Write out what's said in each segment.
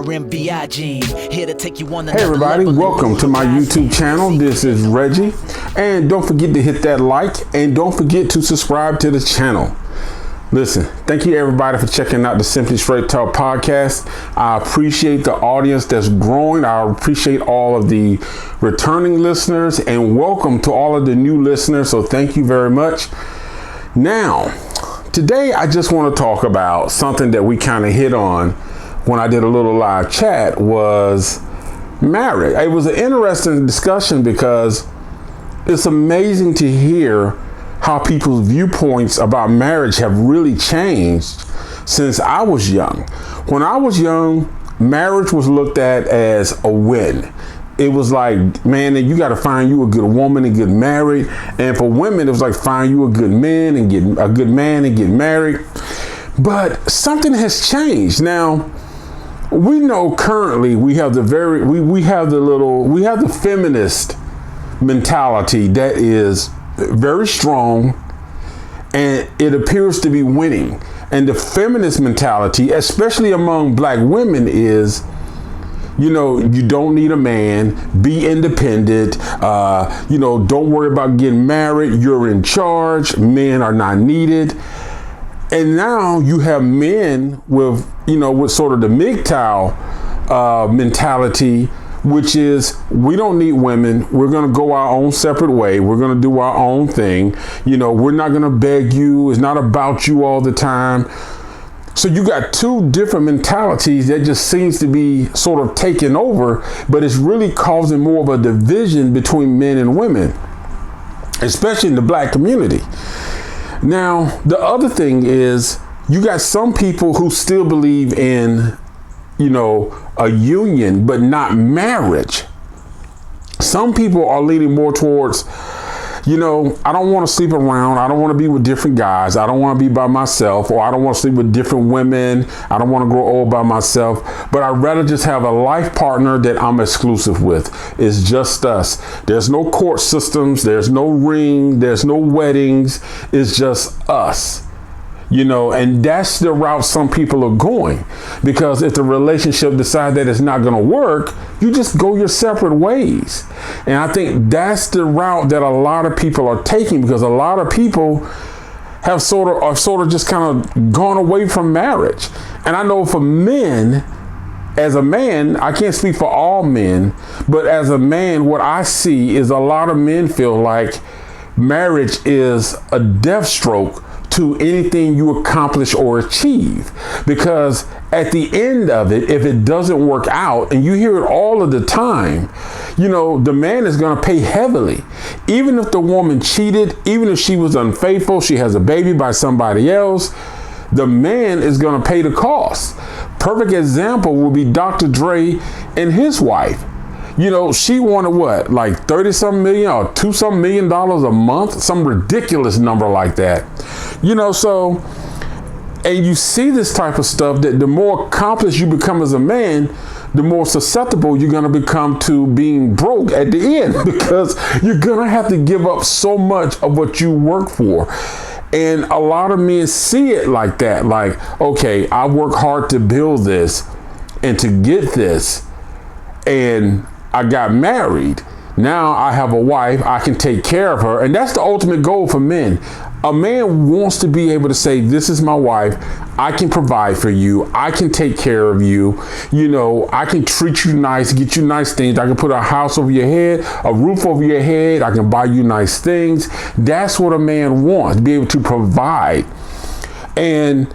RMBI gene, here to take you on Hey everybody, welcome to my YouTube channel. This is Reggie, and don't forget to hit that like and don't forget to subscribe to the channel. Listen, thank you everybody for checking out the Simply Straight Talk podcast. I appreciate the audience that's growing. I appreciate all of the returning listeners, and welcome to all of the new listeners. So thank you very much. Now, today I just want to talk about something that we kind of hit on when I did a little live chat, was marriage. It was an interesting discussion because it's amazing to hear how people's viewpoints about marriage have really changed since I was young. When I was young, marriage was looked at as a win. It was like, man, you got to find you a good woman and get married. And for women, it was like, find you a good man and get a good man and get married. But something has changed. Now, we know currently we have the feminist mentality that is very strong, and it appears to be winning. And the feminist mentality, especially among black women, is, you know, you don't need a man, be independent, don't worry about getting married, you're in charge, men are not needed. And now you have men with sort of the MGTOW mentality, which is, we don't need women. We're going to go our own separate way. We're going to do our own thing. We're not going to beg you. It's not about you all the time. So you got two different mentalities that just seems to be sort of taking over, but it's really causing more of a division between men and women, especially in the black community. Now, the other thing is, you got some people who still believe in a union, but not marriage. Some people are leaning more towards, I don't want to sleep around. I don't want to be with different guys. I don't want to be by myself, or I don't want to sleep with different women. I don't want to grow old by myself, but I'd rather just have a life partner that I'm exclusive with. It's just us. There's no court systems. There's no ring. There's no weddings. It's just us. And that's the route some people are going, because if the relationship decides that it's not going to work, you just go your separate ways. And I think that's the route that a lot of people are taking, because a lot of people have sort of just kind of gone away from marriage. And I know for men, as a man, I can't speak for all men, but as a man, what I see is a lot of men feel like marriage is a death stroke to anything you accomplish or achieve, because at the end of it, if it doesn't work out, and you hear it all of the time, the man is going to pay heavily. Even if the woman cheated, even if she was unfaithful, she has a baby by somebody else, the man is going to pay the cost. Perfect example would be Dr. Dre and his wife. She wanted what, like 30-something million or $2-something million a month, some ridiculous number like that. So, and you see this type of stuff, that the more accomplished you become as a man, the more susceptible you're going to become to being broke at the end, because you're going to have to give up so much of what you work for. And a lot of men see it like that, like, okay, I work hard to build this and to get this, and I got married. Now I have a wife, I can take care of her. And that's the ultimate goal for men. A man wants to be able to say, this is my wife. I can provide for you. I can take care of you. I can treat you nice, get you nice things. I can put a house over your head, a roof over your head. I can buy you nice things. That's what a man wants, to be able to provide. And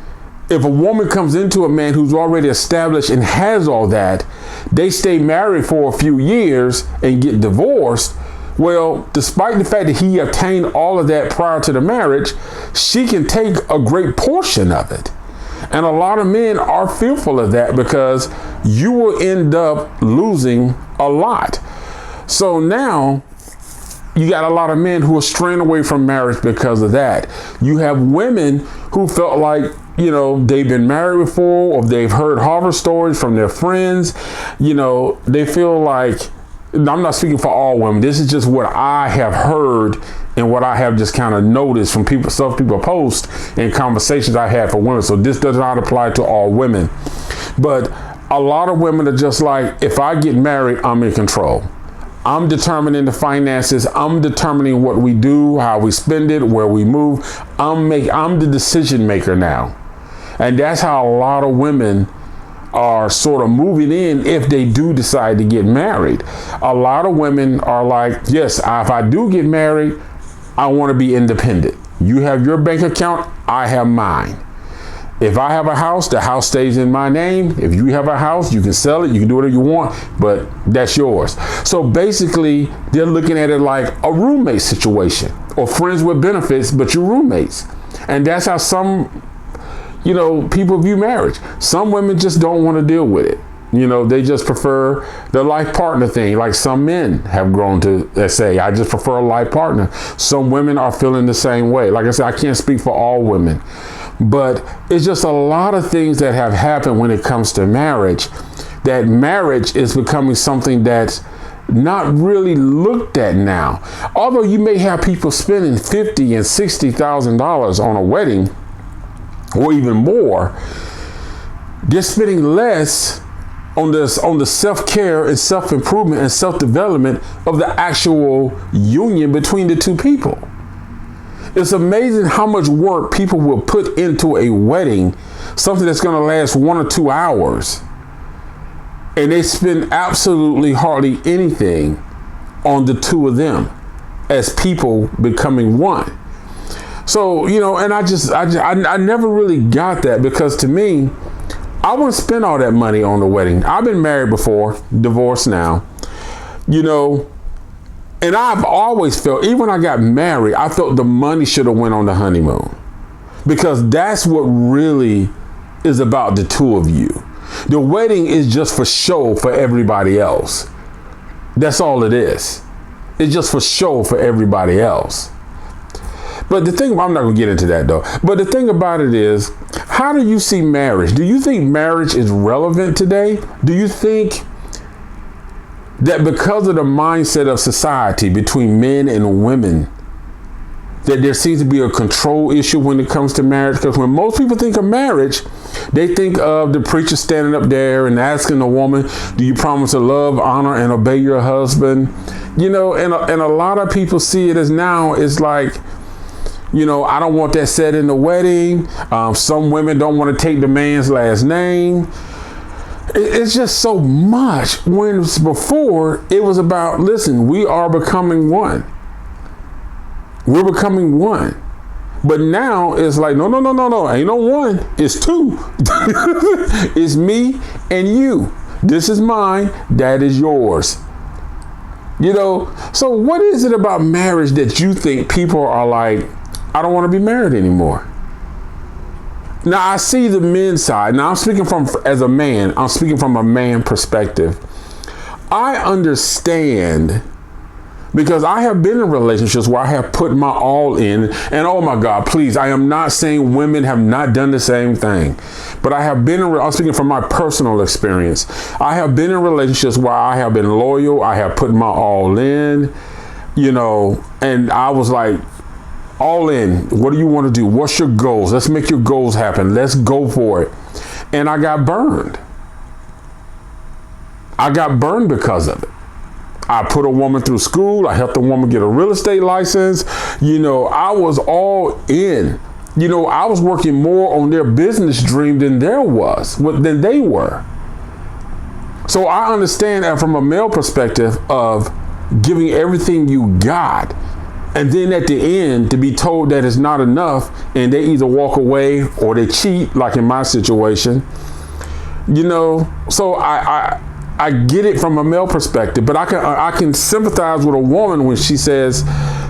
if a woman comes into a man who's already established and has all that, they stay married for a few years and get divorced. Well, despite the fact that he obtained all of that prior to the marriage, she can take a great portion of it. And a lot of men are fearful of that, because you will end up losing a lot. So now you got a lot of men who are straying away from marriage because of that. You have women who felt like, they've been married before, or they've heard horror stories from their friends. They feel like, I'm not speaking for all women. This is just what I have heard and what I have just kind of noticed from people, stuff people post, and conversations I had for women. So this does not apply to all women. But a lot of women are just like, if I get married, I'm in control. I'm determining the finances. I'm determining what we do, how we spend it, where we move. I'm the decision maker now. And that's how a lot of women are sort of moving in if they do decide to get married. A lot of women are like, yes, if I do get married, I want to be independent. You have your bank account, I have mine. If I have a house, the house stays in my name. If you have a house, you can sell it, you can do whatever you want, but that's yours. So basically, they're looking at it like a roommate situation, or friends with benefits, but you're roommates. And that's how some, people view marriage. Some women just don't want to deal with it. They just prefer the life partner thing. Like some men have grown to say, I just prefer a life partner. Some women are feeling the same way. Like I said, I can't speak for all women, but it's just a lot of things that have happened when it comes to marriage, that marriage is becoming something that's not really looked at now. Although you may have people spending $50,000 and $60,000 on a wedding, or even more, they're spending less on the self-care and self-improvement and self-development of the actual union between the two people. It's amazing how much work people will put into a wedding, something that's going to last 1 or 2 hours, and they spend absolutely hardly anything on the two of them as people becoming one. So, and I never really got that, because to me, I wouldn't spend all that money on the wedding. I've been married before, divorced now, and I've always felt, even when I got married, I felt the money should have went on the honeymoon, because that's what really is about the two of you. The wedding is just for show for everybody else. That's all it is. It's just for show for everybody else. But the thing, I'm not going to get into that though. But the thing about it is, how do you see marriage? Do you think marriage is relevant today? Do you think that because of the mindset of society between men and women, that there seems to be a control issue when it comes to marriage? Because when most people think of marriage, they think of the preacher standing up there and asking the woman, do you promise to love, honor, and obey your husband? And a lot of people see it as now, it's like, I don't want that said in the wedding. Some women don't want to take the man's last name. It's just so much. When before it was about, listen, we are becoming one. We're becoming one. But now it's like, no. Ain't no one. It's two. It's me and you. This is mine. That is yours. So what is it about marriage that you think people are like, I don't want to be married anymore? Now, I see the men's side. Now, I'm speaking as a man. I'm speaking from a man perspective. I understand, because I have been in relationships where I have put my all in, and oh my God, please, I am not saying women have not done the same thing, but I'm speaking from my personal experience. I have been in relationships where I have been loyal. I have put my all in, and I was like, all in. What do you want to do? What's your goals? Let's make your goals happen. Let's go for it. And I got burned. I got burned because of it. I put a woman through school. I helped a woman get a real estate license. I was all in. I was working more on their business dream than they were. So I understand that from a male perspective of giving everything you got, and then at the end to be told that it's not enough, and they either walk away or they cheat, like in my situation. So I get it from a male perspective, but I can sympathize with a woman when she says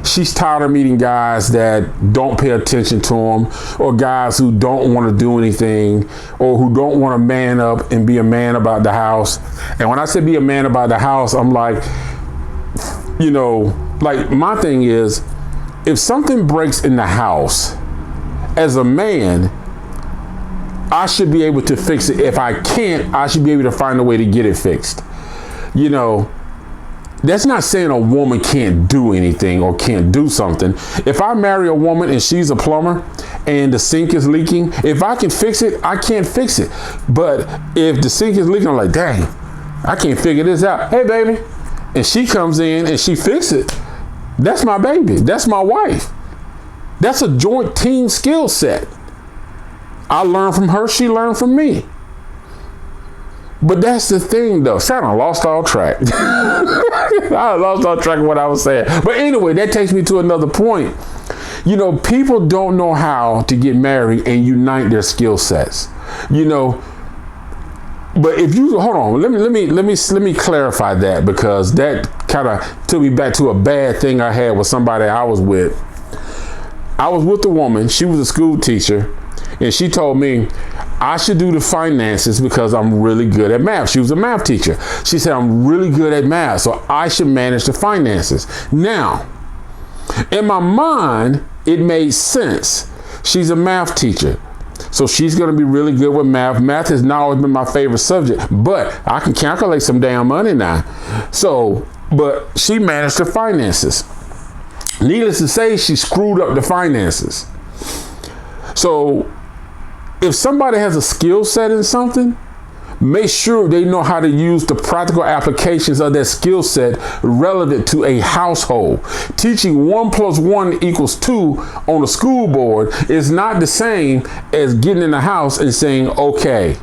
she's tired of meeting guys that don't pay attention to them, or guys who don't want to do anything, or who don't want to man up and be a man about the house. And when I say be a man about the house, I'm like, like my thing is, if something breaks in the house, as a man, I should be able to fix it. If I can't, I should be able to find a way to get it fixed. That's not saying a woman can't do anything or can't do something. If I marry a woman and she's a plumber and the sink is leaking, if I can fix it, I can't fix it. But if the sink is leaking, I'm like, dang, I can't figure this out. Hey, baby. And she comes in and she fixes it. That's my baby. That's my wife. That's a joint team skill set. I learned from her. She learned from me. But that's the thing, though. See, I lost all track. I lost all track of what I was saying. But anyway, that takes me to another point. You know, people don't know how to get married and unite their skill sets. You know, but if you hold on, let me clarify that, because that kind of took me back to a bad thing I had with somebody I was with. I was with a woman. She was a school teacher, and she told me I should do the finances because I'm really good at math. She was a math teacher. She said, I'm really good at math, so I should manage the finances. Now, in my mind, it made sense. She's a math teacher, so she's going to be really good with math. Math has not always been my favorite subject, but I can calculate some damn money now. So, but she managed the finances. Needless to say, she screwed up the finances. So, if somebody has a skill set in something, make sure they know how to use the practical applications of that skill set relevant to a household. Teaching 1 + 1 = 2 on the school board is not the same as getting in the house and saying, okay,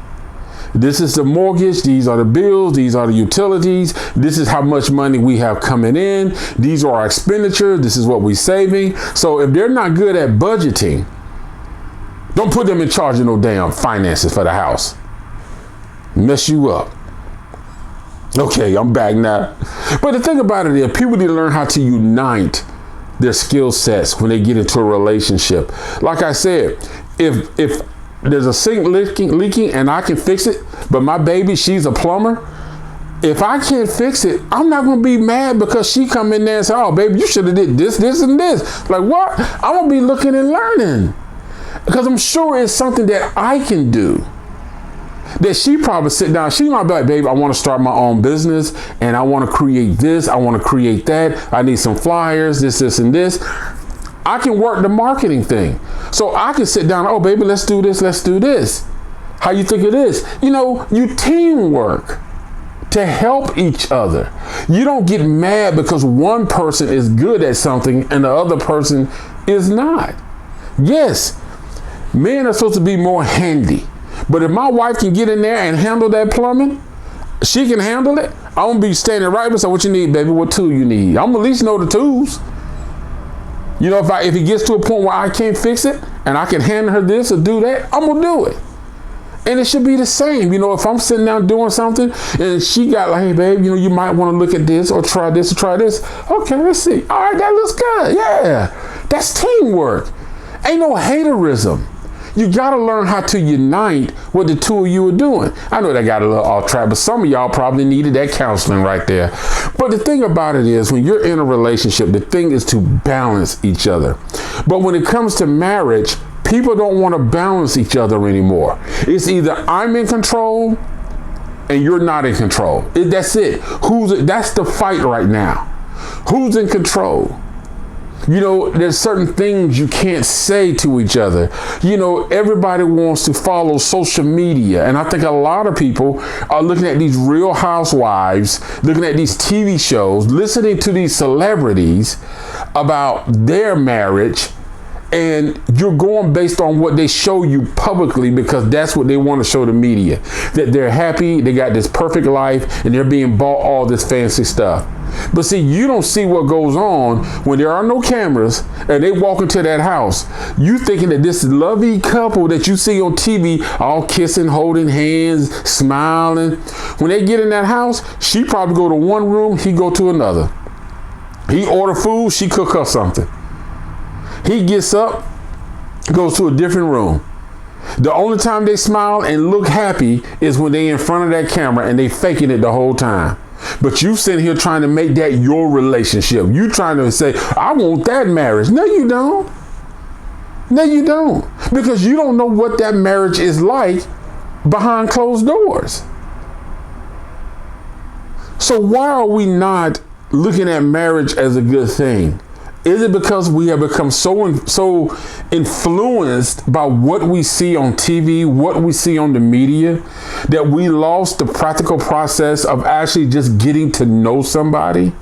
this is the mortgage, these are the bills, these are the utilities, this is how much money we have coming in, these are our expenditures, this is what we're saving. So if they're not good at budgeting, don't put them in charge of no damn finances for the house. Mess you up. Okay, I'm back now. But the thing about it is, people need to learn how to unite their skill sets when they get into a relationship. Like I said, if there's a sink leaking and I can fix it, but my baby, she's a plumber, if I can't fix it, I'm not going to be mad because she come in there and say, oh, baby, you should have did this, this, and this. Like, what? I'm going to be looking and learning. Because I'm sure it's something that I can do. That she probably sit down. She might be like, babe, I want to start my own business and I want to create this. I want to create that. I need some flyers, this, and this. I can work the marketing thing. So I can sit down. Oh, baby, let's do this. Let's do this. How you think it is? You know, you teamwork to help each other. You don't get mad because one person is good at something and the other person is not. Yes, men are supposed to be more handy. But if my wife can get in there and handle that plumbing, she can handle it. I'm going to be standing right beside, what you need, baby? What tool you need? I'm going to at least know the tools. You know, if it gets to a point where I can't fix it and I can hand her this or do that, I'm going to do it. And it should be the same. You know, if I'm sitting down doing something and she got like, hey, babe, you know, you might want to look at this or try this or try this. Okay, let's see. All right, that looks good. Yeah, that's teamwork. Ain't no haterism. You got to learn how to unite what the two of you are doing. I know that got a little off track, but some of y'all probably needed that counseling right there. But the thing about it is, when you're in a relationship, the thing is to balance each other. But when it comes to marriage, people don't want to balance each other anymore. It's either I'm in control and you're not in control. That's it. That's the fight right now. Who's in control? You know, there's certain things you can't say to each other. You know, everybody wants to follow social media. And I think a lot of people are looking at these Real Housewives, looking at these TV shows, listening to these celebrities about their marriage. And you're going based on what they show you publicly because that's what they want to show the media. That they're happy, they got this perfect life, and they're being bought all this fancy stuff. But see, you don't see what goes on when there are no cameras and they walk into that house. You thinking that this lovey couple that you see on TV, all kissing, holding hands, smiling. When they get in that house, she probably go to one room, he go to another. He order food, she cook her something. He gets up, goes to a different room. The only time they smile and look happy is when they in front of that camera and they faking it the whole time. But you sitting here trying to make that your relationship. You trying to say, I want that marriage. No, you don't. No, you don't. Because you don't know what that marriage is like behind closed doors. So why are we not looking at marriage as a good thing? Is it because we have become so influenced by what we see on TV, what we see on the media, that we lost the practical process of actually just getting to know somebody?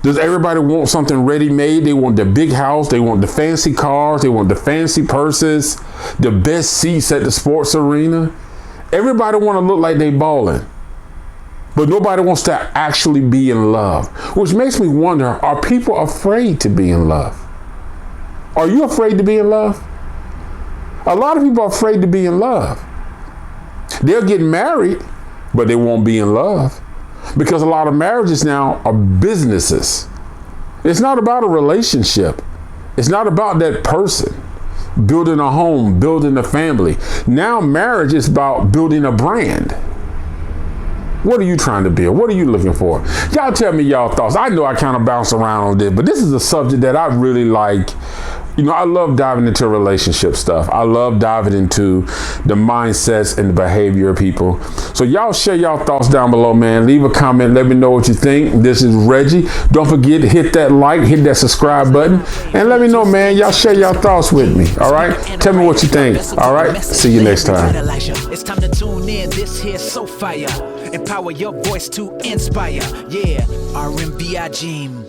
Does everybody want something ready-made? They want the big house, they want the fancy cars, they want the fancy purses, the best seats at the sports arena. Everybody want to look like they balling. But nobody wants to actually be in love, which makes me wonder, are people afraid to be in love? Are you afraid to be in love? A lot of people are afraid to be in love. They'll get married, but they won't be in love, because a lot of marriages now are businesses. It's not about a relationship. It's not about that person building a home, building a family. Now marriage is about building a brand. What are you trying to build? What are you looking for? Y'all tell me y'all thoughts. I know I kind of bounce around on this, but this is a subject that I really like. You know, I love diving into relationship stuff. I love diving into the mindsets and the behavior of people. So y'all share y'all thoughts down below, man. Leave a comment. Let me know what you think. This is Reggie. Don't forget to hit that like, hit that subscribe button, and let me know, man. Y'all share y'all thoughts with me. All right? Tell me what you think. All right? See you next time. It's time to tune in. This here's so fire. Empower your voice to inspire. Yeah, RMBI Gym.